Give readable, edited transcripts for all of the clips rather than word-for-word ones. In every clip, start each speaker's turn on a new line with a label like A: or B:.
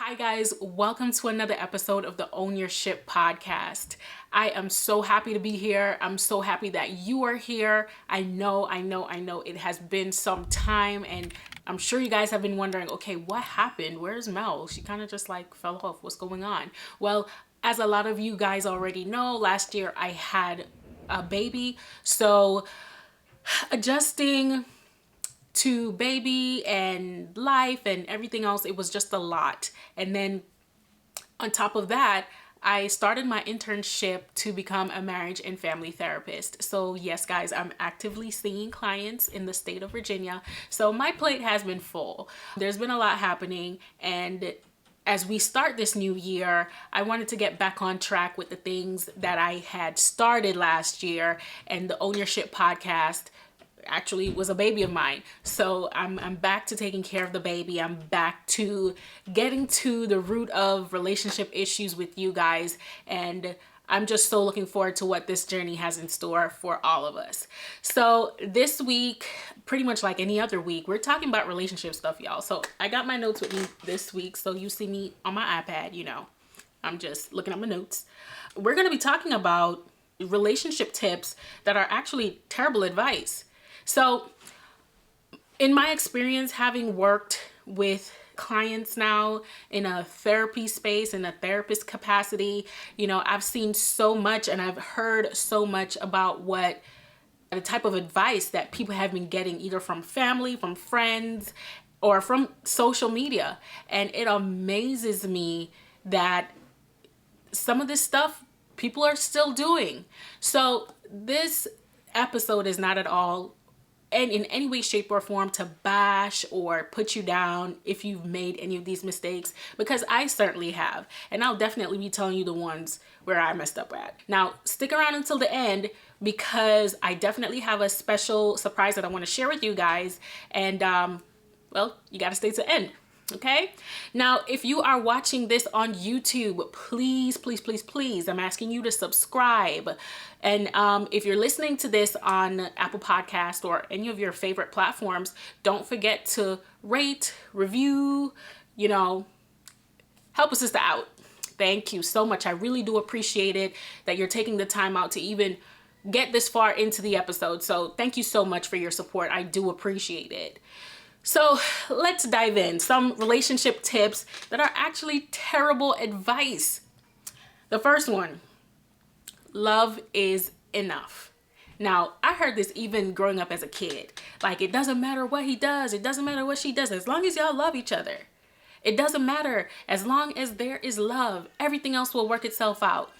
A: Hi guys, welcome to another episode of the Own Your Ship podcast. I am so happy to be here. I'm so happy that you are here. I know it has been some time and I'm sure you guys have been wondering, okay, what happened? Where's Mel? She kind of just like fell off. What's going on? Well, as a lot of you guys already know, last year I had a baby. So adjusting to baby and life and everything else, it was just a lot. And then on top of that, I started my internship to become a marriage and family therapist. So yes, guys, I'm actively seeing clients in the state of Virginia. So my plate has been full. There's been a lot happening, and as we start this new year, I wanted to get back on track with the things that I had started last year, and the Own Your Ship podcast actually was a baby of mine. So I'm back to taking care of the baby. I'm back to getting to the root of relationship issues with you guys. And I'm just so looking forward to what this journey has in store for all of us. So this week, pretty much like any other week, we're talking about relationship stuff, y'all. So I got my notes with me this week. So you see me on my iPad, I'm just looking at my notes. We're going to be talking about relationship tips that are actually terrible advice. So in my experience, having worked with clients now in a therapy space, in a therapist capacity, I've seen so much and I've heard so much about what the type of advice that people have been getting either from family, from friends, or from social media. And it amazes me that some of this stuff people are still doing. So this episode is not at all and in any way, shape, or form to bash or put you down if you've made any of these mistakes, because I certainly have. And I'll definitely be telling you the ones where I messed up at. Now, stick around until the end because I definitely have a special surprise that I want to share with you guys. And, well, you got to stay to the end. Okay. Now, if you are watching this on YouTube, please, I'm asking you to subscribe. And if you're listening to this on Apple Podcast or any of your favorite platforms, don't forget to rate, review, help a sister out. Thank you so much. I really do appreciate it that you're taking the time out to even get this far into the episode. So thank you so much for your support. I do appreciate it. So let's dive in. Some relationship tips that are actually terrible advice. The first one, love is enough. Now, I heard this even growing up as a kid. Like, it doesn't matter what he does. It doesn't matter what she does. As long as y'all love each other. It doesn't matter. As long as there is love, everything else will work itself out.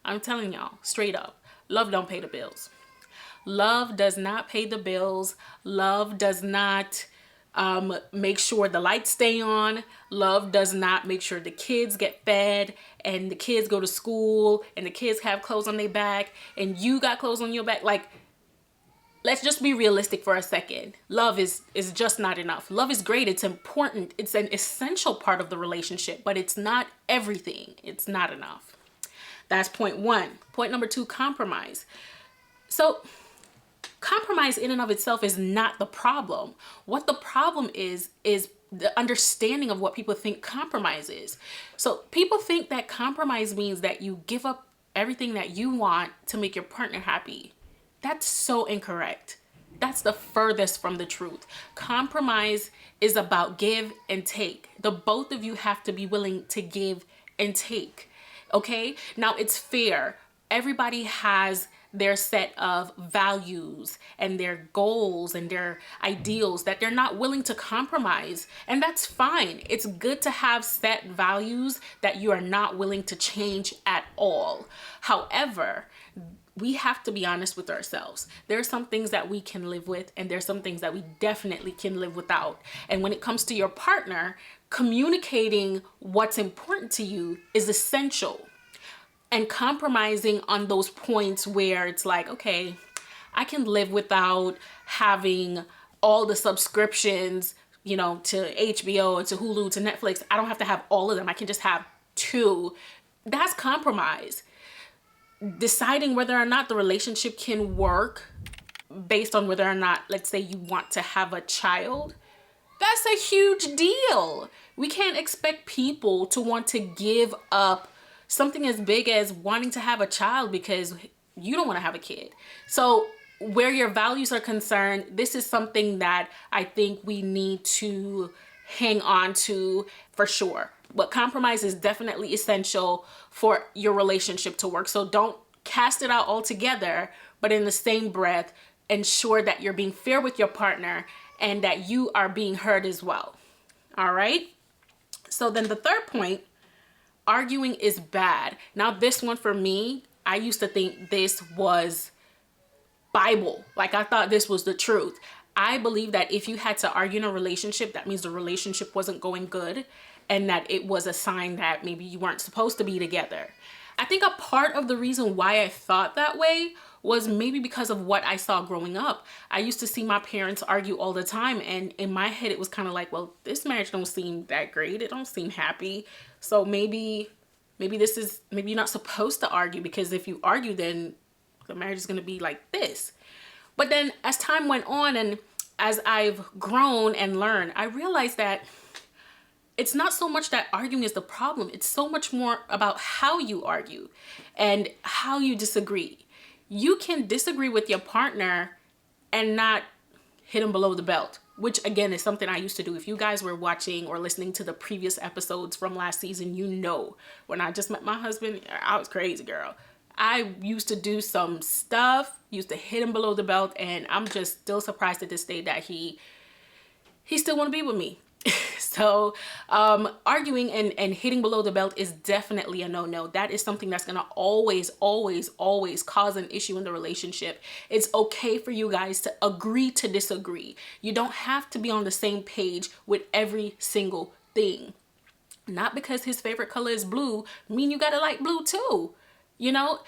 A: I'm telling y'all straight up, love don't pay the bills. Love does not pay the bills. Love does not make sure the lights stay on. Love does not make sure the kids get fed and the kids go to school and the kids have clothes on their back and you got clothes on your back. Like, let's just be realistic for a second. Love is just not enough. Love is great. It's important. It's an essential part of the relationship, but it's not everything. It's not enough. That's point one. Point number two, compromise. So compromise in and of itself is not the problem. What the problem is the understanding of what people think compromise is. So people think that compromise means that you give up everything that you want to make your partner happy. That's so incorrect. That's the furthest from the truth. Compromise is about give and take. The both of you have to be willing to give and take. Okay? Now, it's fair. Everybody has their set of values and their goals and their ideals that they're not willing to compromise. And that's fine. It's good to have set values that you are not willing to change at all. However, we have to be honest with ourselves. There are some things that we can live with and there's some things that we definitely can live without. And when it comes to your partner, communicating what's important to you is essential. And compromising on those points where it's like, okay, I can live without having all the subscriptions, to HBO, to Hulu, to Netflix. I don't have to have all of them. I can just have two. That's compromise. Deciding whether or not the relationship can work based on whether or not, let's say, you want to have a child. That's a huge deal. We can't expect people to want to give up something as big as wanting to have a child because you don't want to have a kid. So where your values are concerned, this is something that I think we need to hang on to for sure. But compromise is definitely essential for your relationship to work. So don't cast it out altogether, but in the same breath, ensure that you're being fair with your partner and that you are being heard as well. All right. So then the third point, arguing is bad. Now this one for me, I used to think this was Bible. Like I thought this was the truth. I believe that if you had to argue in a relationship, that means the relationship wasn't going good and that it was a sign that maybe you weren't supposed to be together. I think a part of the reason why I thought that way was maybe because of what I saw growing up. I used to see my parents argue all the time, and in my head it was kind of like, well, this marriage don't seem that great. It don't seem happy. So maybe you're not supposed to argue, because if you argue, then the marriage is going to be like this. But then as time went on and as I've grown and learned, I realized that it's not so much that arguing is the problem. It's so much more about how you argue and how you disagree. You can disagree with your partner and not hit them below the belt, which again is something I used to do. If you guys were watching or listening to the previous episodes from last season, you know, when I just met my husband, I was crazy, girl. I used to do some stuff, used to hit him below the belt, and I'm just still surprised at this day that he still want to be with me. So arguing and hitting below the belt is definitely a no-no. That is something that's gonna always cause an issue in the relationship. It's okay for you guys to agree to disagree. You don't have to be on the same page with every single thing. Not because his favorite color is blue mean you gotta like blue too. You know,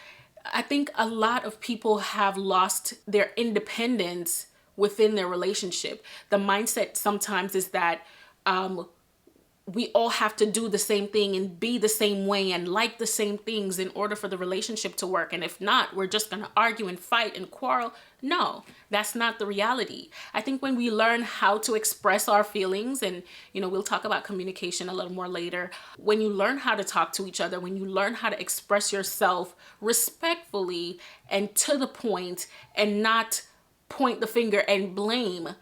A: I think a lot of people have lost their independence within their relationship. The mindset sometimes is that we all have to do the same thing and be the same way and like the same things in order for the relationship to work. And if not, we're just going to argue and fight and quarrel. No, that's not the reality. I think when we learn how to express our feelings, and, you know, we'll talk about communication a little more later. When you learn how to talk to each other, when you learn how to express yourself respectfully and to the point and not point the finger and blame,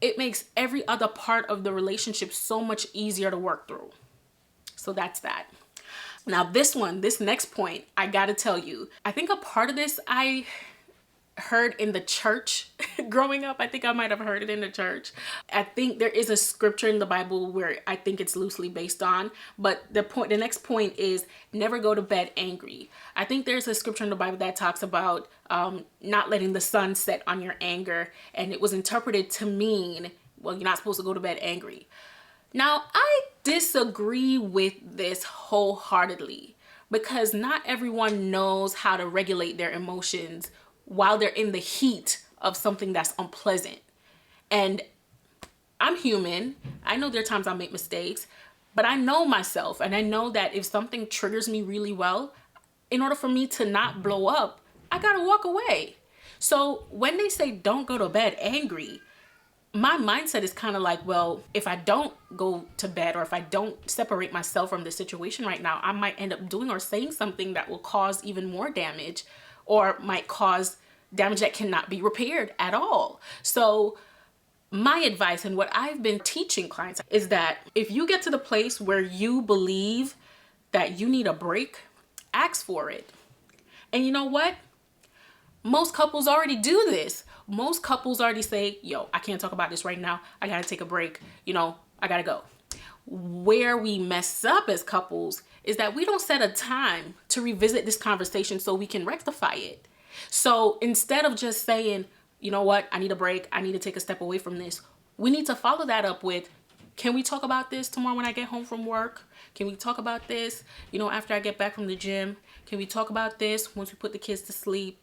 A: it makes every other part of the relationship so much easier to work through. So that's that. Now this next point, I gotta tell you, I think a part of this I heard in the church growing up. I think I might have heard it in the church. I think there is a scripture in the Bible where I think it's loosely based on, but the next point is never go to bed angry. I think there's a scripture in the Bible that talks about not letting the sun set on your anger, and it was interpreted to mean, well, you're not supposed to go to bed angry. Now, I disagree with this wholeheartedly, because not everyone knows how to regulate their emotions while they're in the heat of something that's unpleasant. And I'm human. I know there are times I make mistakes, but I know myself, and I know that if something triggers me really well, in order for me to not blow up, I gotta walk away. So when they say don't go to bed angry, my mindset is kind of like, well, if I don't go to bed, or if I don't separate myself from the situation right now, I might end up doing or saying something that will cause even more damage, or might cause damage that cannot be repaired at all. So my advice and what I've been teaching clients is that if you get to the place where you believe that you need a break, ask for it. And you know what? Most couples already do this. Most couples already say, yo, I can't talk about this right now. I gotta take a break. You know, I gotta go. Where we mess up as couples is that we don't set a time to revisit this conversation so we can rectify it. So instead of just saying, you know what, I need a break, I need to take a step away from this, we need to follow that up with, can we talk about this tomorrow when I get home from work? Can we talk about this, you know, after I get back from the gym? Can we talk about this once we put the kids to sleep?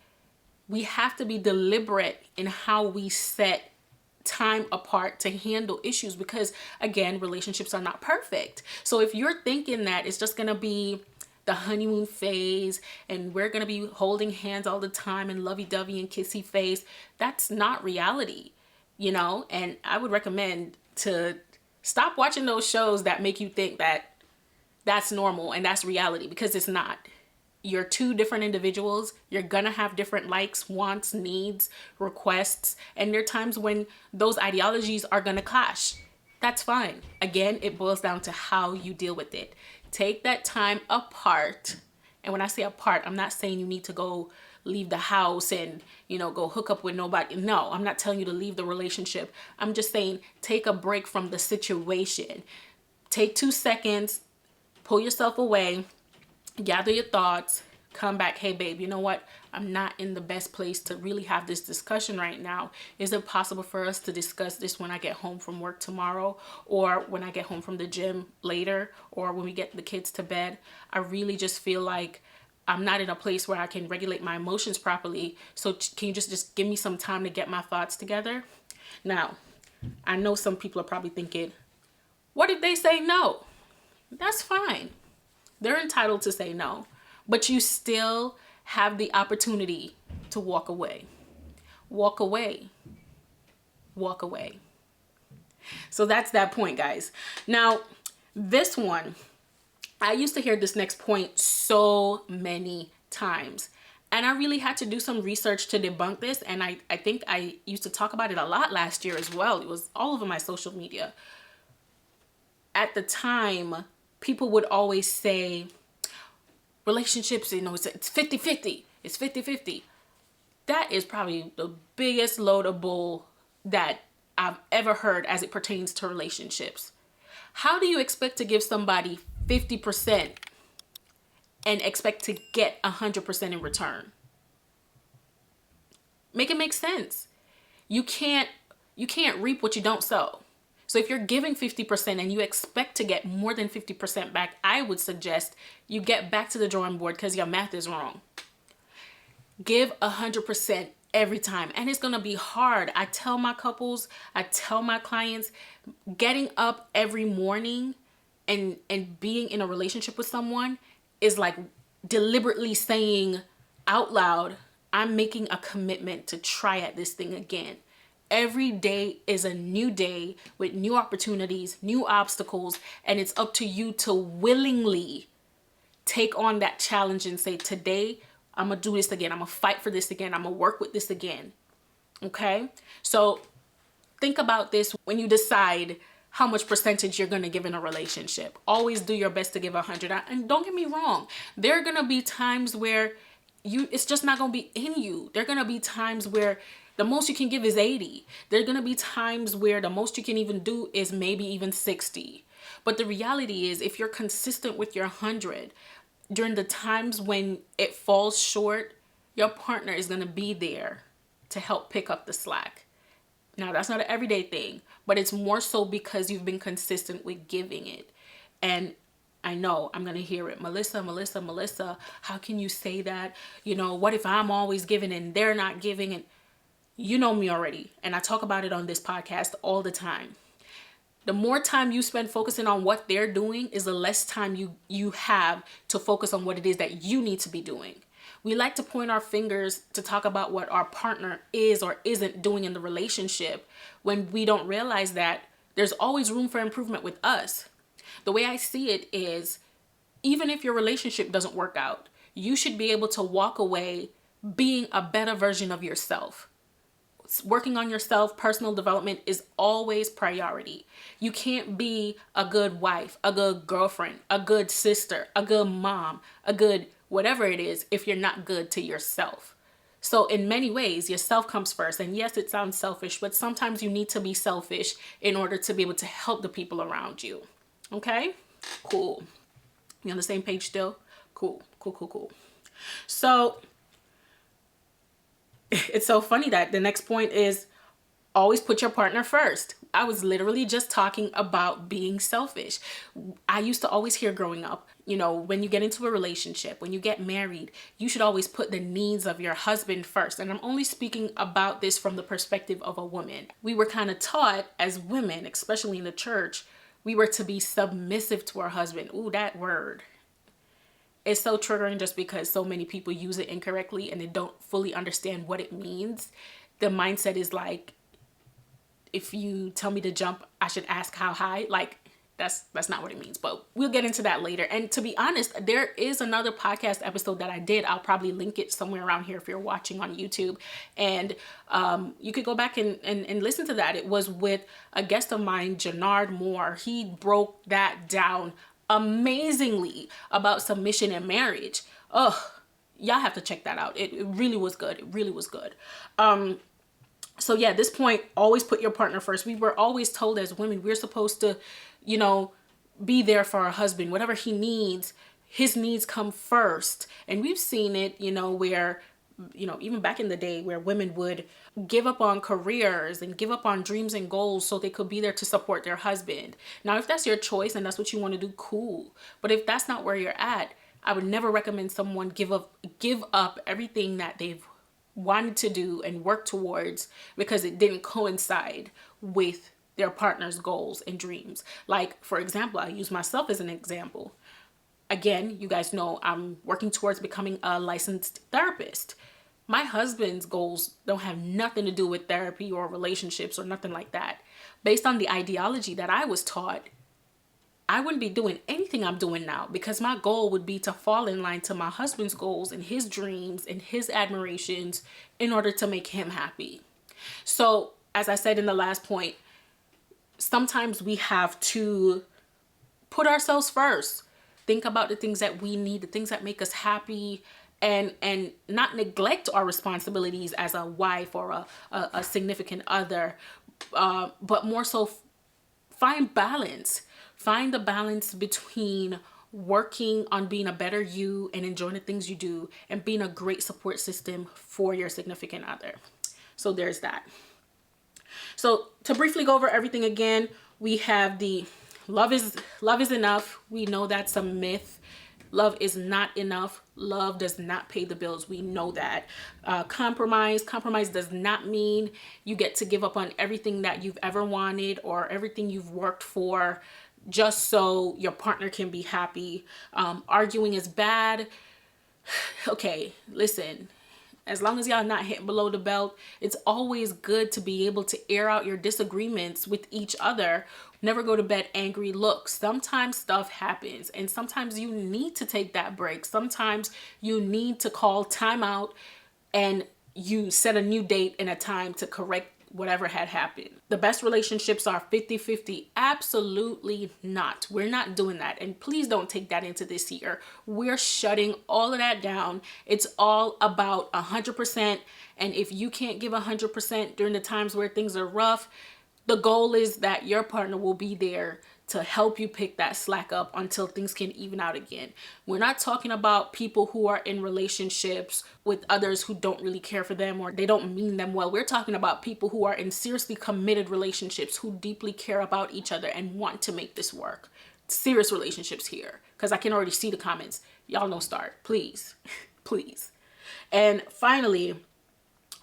A: We have to be deliberate in how we set time apart to handle issues, because again, relationships are not perfect. So if you're thinking that it's just gonna be the honeymoon phase and we're gonna be holding hands all the time and lovey-dovey and kissy face, that's not reality, you know? And I would recommend to Stop watching those shows that make you think that that's normal and that's reality, because it's not. You're two different individuals. You're gonna have different likes, wants, needs, requests, and there are times when those ideologies are gonna clash. That's fine. Again, it boils down to how you deal with it. Take that time apart. And when I say apart, I'm not saying you need to go leave the house and, go hook up with nobody. No, I'm not telling you to leave the relationship. I'm just saying take a break from the situation. Take 2 seconds, pull yourself away, gather your thoughts, come back. Hey, babe, you know what? I'm not in the best place to really have this discussion right now. Is it possible for us to discuss this when I get home from work tomorrow, or when I get home from the gym later, or when we get the kids to bed? I really just feel like I'm not in a place where I can regulate my emotions properly. So can you just give me some time to get my thoughts together? Now, I know some people are probably thinking, what if they say no? That's fine. They're entitled to say no, but you still have the opportunity to walk away. Walk away. Walk away. So that's that point, guys. Now, this one, I used to hear this next point so many times, and I really had to do some research to debunk this. And I think I used to talk about it a lot last year as well. It was all over my social media. At the time, people would always say, relationships, it's 50-50. It's 50-50. That is probably the biggest load of bull that I've ever heard as it pertains to relationships. How do you expect to give somebody 50% and expect to get 100% in return? Make it make sense. You can't reap what you don't sow. So if you're giving 50% and you expect to get more than 50% back, I would suggest you get back to the drawing board, because your math is wrong. Give 100% every time. And it's going to be hard. I tell my couples, I tell my clients, getting up every morning and being in a relationship with someone is like deliberately saying out loud, I'm making a commitment to try at this thing again. Every day is a new day with new opportunities, new obstacles, and it's up to you to willingly take on that challenge and say, today, I'm going to do this again. I'm going to fight for this again. I'm going to work with this again. Okay? So think about this when you decide how much percentage you're going to give in a relationship. Always do your best to give 100. And don't get me wrong. There are going to be times where it's just not going to be in you. There are going to be times where the most you can give is 80. There are going to be times where the most you can even do is maybe even 60. But the reality is, if you're consistent with your 100, during the times when it falls short, your partner is going to be there to help pick up the slack. Now, that's not an everyday thing, but it's more so because you've been consistent with giving it. And I know I'm going to hear it. Melissa, how can you say that? What if I'm always giving and they're not giving? And you know me already. And I talk about it on this podcast all the time. The more time you spend focusing on what they're doing is the less time you have to focus on what it is that you need to be doing. We like to point our fingers to talk about what our partner is or isn't doing in the relationship, when we don't realize that there's always room for improvement with us. The way I see it is, even if your relationship doesn't work out, you should be able to walk away being a better version of yourself. Working on yourself, personal development is always priority. You can't be a good wife, a good girlfriend, a good sister, a good mom, a good whatever it is if you're not good to yourself. So in many ways, yourself comes first. And yes, it sounds selfish, but sometimes you need to be selfish in order to be able to help the people around you. Okay? Cool. You on the same page still? Cool. So it's so funny that the next point is always put your partner first. I was literally just talking about being selfish. I used to always hear growing up, when you get into a relationship, when you get married, you should always put the needs of your husband first. And I'm only speaking about this from the perspective of a woman. We were kind of taught as women, especially in the church, we were to be submissive to our husband. Ooh, that word. It's so triggering just because so many people use it incorrectly and they don't fully understand what it means. The mindset is like, if you tell me to jump, I should ask how high. Like, that's not what it means, but we'll get into that later. And to be honest, there is another podcast episode that I did. I'll probably link it somewhere around here if you're watching on YouTube. And you could go back and listen to that. It was with a guest of mine, Jannard Moore. He broke that down amazingly about submission and marriage. Ugh, y'all have to check that out. It really was good. It really was good. So yeah, at this point, always put your partner first. We were always told as women, we're supposed to, be there for our husband. Whatever he needs, his needs come first. And we've seen it, where, even back in the day where women would give up on careers and give up on dreams and goals so they could be there to support their husband. Now, if that's your choice and that's what you want to do, cool. But if that's not where you're at, I would never recommend someone give up everything that they've wanted to do and work towards because it didn't coincide with their partner's goals and dreams. Like, for example, I use myself as an example. Again, you guys know I'm working towards becoming a licensed therapist. My husband's goals don't have nothing to do with therapy or relationships or nothing like that. Based on the ideology that I was taught, I wouldn't be doing anything I'm doing now because my goal would be to fall in line to my husband's goals and his dreams and his admirations in order to make him happy. So, as I said in the last point, sometimes we have to put ourselves first. Think about the things that we need, the things that make us happy, and not neglect our responsibilities as a wife or a significant other, but more so find balance. Find the balance between working on being a better you and enjoying the things you do and being a great support system for your significant other. So there's that. So to briefly go over everything again, we have the love is enough. We know that's a myth. Love is not enough. Love does not pay the bills. We know that. Compromise does not mean you get to give up on everything that you've ever wanted or everything you've worked for just so your partner can be happy. Arguing is bad. Okay, listen. As long as y'all not hitting below the belt, it's always good to be able to air out your disagreements with each other. Never go to bed angry. Look, sometimes stuff happens and sometimes you need to take that break. Sometimes you need to call time out and you set a new date and a time to correct whatever had happened. The best relationships are 50-50. Absolutely not. We're not doing that. And please don't take that into this year. We're shutting all of that down. It's all about 100%. And if you can't give 100% during the times where things are rough, the goal is that your partner will be there to help you pick that slack up until things can even out again. We're not talking about people who are in relationships with others who don't really care for them or they don't mean them well. We're talking about people who are in seriously committed relationships who deeply care about each other and want to make this work. Serious relationships here, because I can already see the comments. Y'all know start, please, please. And finally,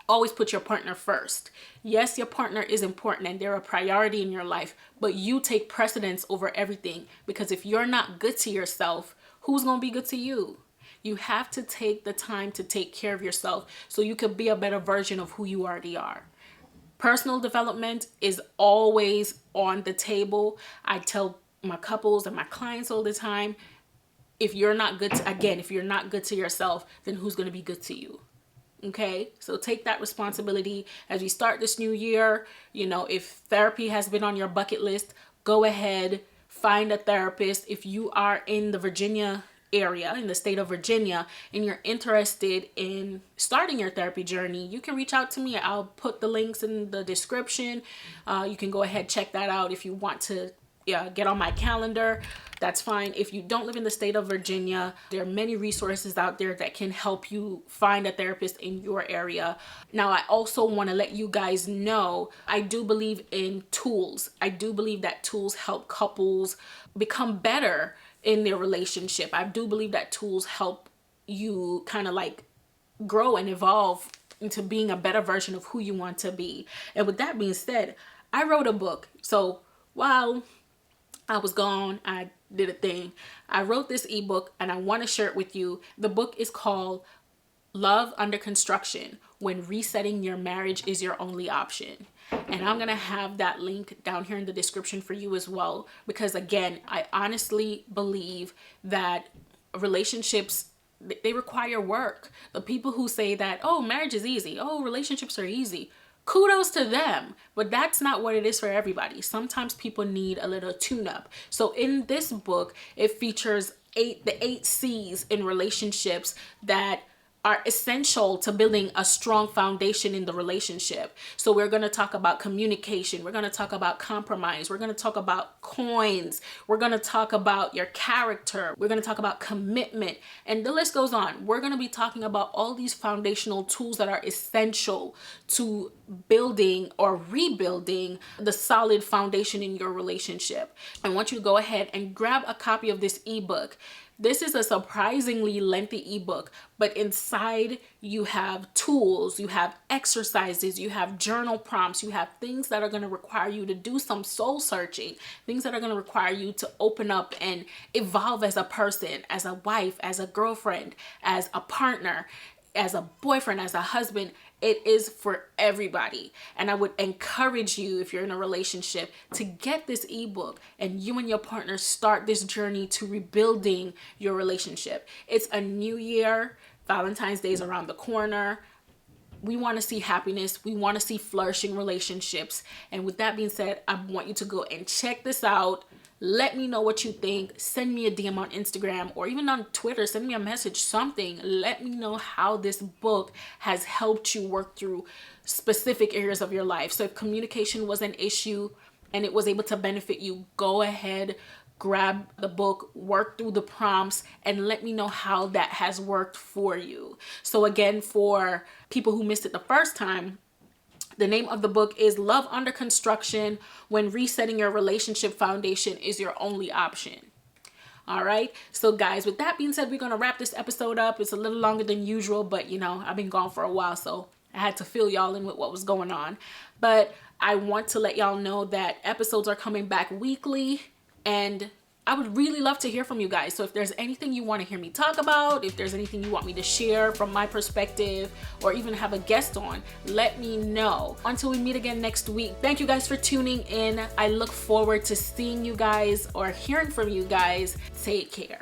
A: always put your partner first. Yes, your partner is important and they're a priority in your life, but you take precedence over everything because if you're not good to yourself, who's going to be good to you? You have to take the time to take care of yourself so you can be a better version of who you already are. Personal development is always on the table. I tell my couples and my clients all the time, if you're not good to yourself, then who's going to be good to you? Okay, so take that responsibility as we start this new year. If therapy has been on your bucket list, go ahead, find a therapist. If you are in the Virginia area, in the state of Virginia, and you're interested in starting your therapy journey, you can reach out to me. I'll put the links in the description. You can go ahead, check that out if you want to get on my calendar. That's fine. If you don't live in the state of Virginia, there are many resources out there that can help you find a therapist in your area. Now, I also want to let you guys know, I do believe in tools. I do believe that tools help couples become better in their relationship. I do believe that tools help you kind of like grow and evolve into being a better version of who you want to be. And with that being said, I wrote a book. So while I was gone, I did a thing. I wrote this ebook and I want to share it with you. The book is called Love under construction, when resetting your marriage is your only option. And I'm gonna have that link down here in the description for you as well, because again, I honestly believe that relationships, they require work. The people who say that, oh, marriage is easy, oh, relationships are easy, kudos to them, but that's not what it is for everybody. Sometimes people need a little tune-up. So in this book, it features the 8 C's in relationships that are essential to building a strong foundation in the relationship. So we're going to talk about communication. We're going to talk about compromise. We're going to talk about coins. We're going to talk about your character. We're going to talk about commitment. And the list goes on. We're going to be talking about all these foundational tools that are essential to building or rebuilding the solid foundation in your relationship. I want you to go ahead and grab a copy of this ebook. This is a surprisingly lengthy ebook, but inside you have tools, you have exercises, you have journal prompts, you have things that are going to require you to do some soul searching, things that are going to require you to open up and evolve as a person, as a wife, as a girlfriend, as a partner, as a boyfriend, as a husband. It is for everybody. And I would encourage you, if you're in a relationship, to get this ebook and you and your partner start this journey to rebuilding your relationship. It's a new year. Valentine's Day is around the corner. We want to see happiness. We want to see flourishing relationships. And with that being said, I want you to go and check this out. Let me know what you think. Send me a DM on Instagram or even on Twitter. Send me a message, something. Let me know how this book has helped you work through specific areas of your life. So if communication was an issue and it was able to benefit you, go ahead, grab the book, work through the prompts, and let me know how that has worked for you. So again, for people who missed it the first time, the name of the book is Love Under Construction, when resetting your relationship foundation is your only option. All right. So guys, with that being said, we're going to wrap this episode up. It's a little longer than usual, but you know, I've been gone for a while, so I had to fill y'all in with what was going on. But I want to let y'all know that episodes are coming back weekly, and I would really love to hear from you guys. So if there's anything you want to hear me talk about, if there's anything you want me to share from my perspective, or even have a guest on, let me know. Until we meet again next week, thank you guys for tuning in. I look forward to seeing you guys or hearing from you guys. Take care.